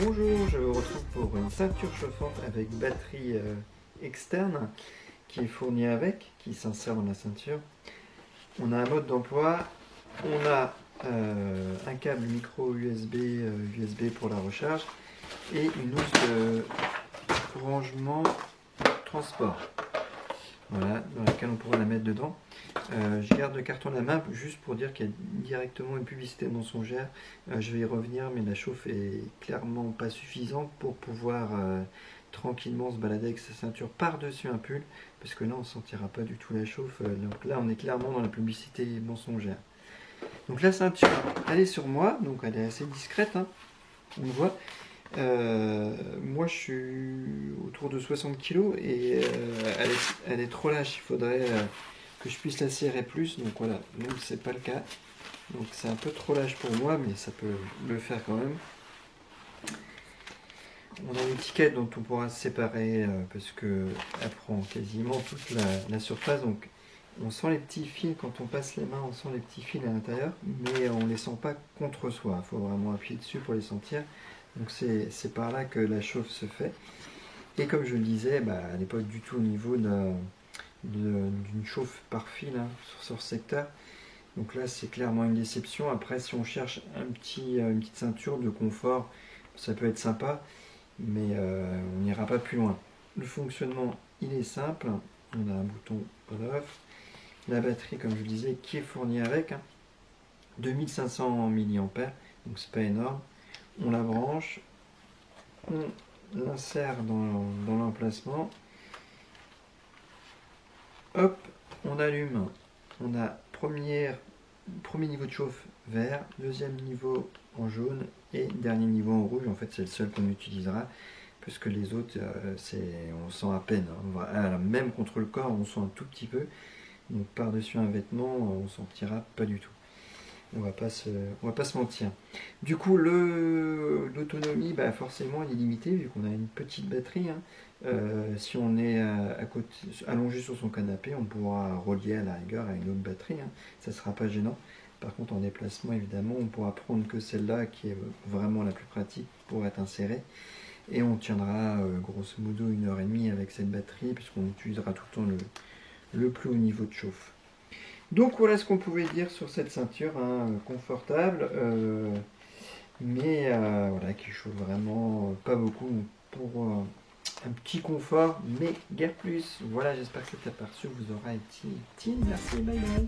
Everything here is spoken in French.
Bonjour, je vous retrouve pour une ceinture chauffante avec batterie externe qui est fournie avec, qui s'insère dans la ceinture. On a un mode d'emploi, on a un câble micro USB pour la recharge et une housse de rangement transport. Voilà, dans laquelle on pourra la mettre dedans. Je garde le carton à la main juste pour dire qu'il y a directement une publicité mensongère. Je vais y revenir, mais la chauffe est clairement pas suffisante pour pouvoir tranquillement se balader avec sa ceinture par-dessus un pull, parce que là on ne sentira pas du tout la chauffe. Donc là on est clairement dans la publicité mensongère. Donc la ceinture, elle est sur moi, donc elle est assez discrète, hein, on le voit. Moi je suis autour de 60 kg et elle est trop lâche, il faudrait que je puisse la serrer plus, donc voilà, donc c'est pas le cas, donc c'est un peu trop lâche pour moi, mais ça peut le faire quand même. On a une étiquette dont on pourra se séparer parce que elle prend quasiment toute la surface, donc on sent les petits fils quand on passe les mains, on sent les petits fils à l'intérieur, mais on les sent pas contre soi, il faut vraiment appuyer dessus pour les sentir. Donc c'est par là que la chauffe se fait. Et comme je le disais, elle n'est pas du tout au niveau d'une chauffe par fil hein, sur ce secteur. Donc là c'est clairement une déception. Après si on cherche une petite ceinture de confort, ça peut être sympa, mais on n'ira pas plus loin. Le fonctionnement il est simple. On a un bouton on/off. La batterie comme je le disais qui est fournie avec, hein, 2500 mAh, donc c'est pas énorme. On la branche, on l'insère dans l'emplacement, hop, on allume. On a premier niveau de chauffe vert, deuxième niveau en jaune et dernier niveau en rouge. En fait c'est le seul qu'on utilisera parce que les autres on sent à peine, hein. Même contre le corps on sent un tout petit peu, donc par dessus un vêtement on sentira pas du tout. On va pas se mentir. Du coup, l'autonomie, forcément, elle est limitée vu qu'on a une petite batterie. Hein. Si on est à côté, allongé sur son canapé, on pourra relier à la rigueur à une autre batterie. Hein. Ça ne sera pas gênant. Par contre, en déplacement, évidemment, on pourra prendre que celle-là qui est vraiment la plus pratique pour être insérée. Et on tiendra grosso modo 1h30 avec cette batterie puisqu'on utilisera tout le temps le plus haut niveau de chauffe. Donc voilà ce qu'on pouvait dire sur cette ceinture, hein, confortable, mais voilà, qui chauffe vraiment pas beaucoup pour un petit confort, mais guère plus. Voilà, j'espère que cet aperçu vous aura été utile. Merci, bye bye.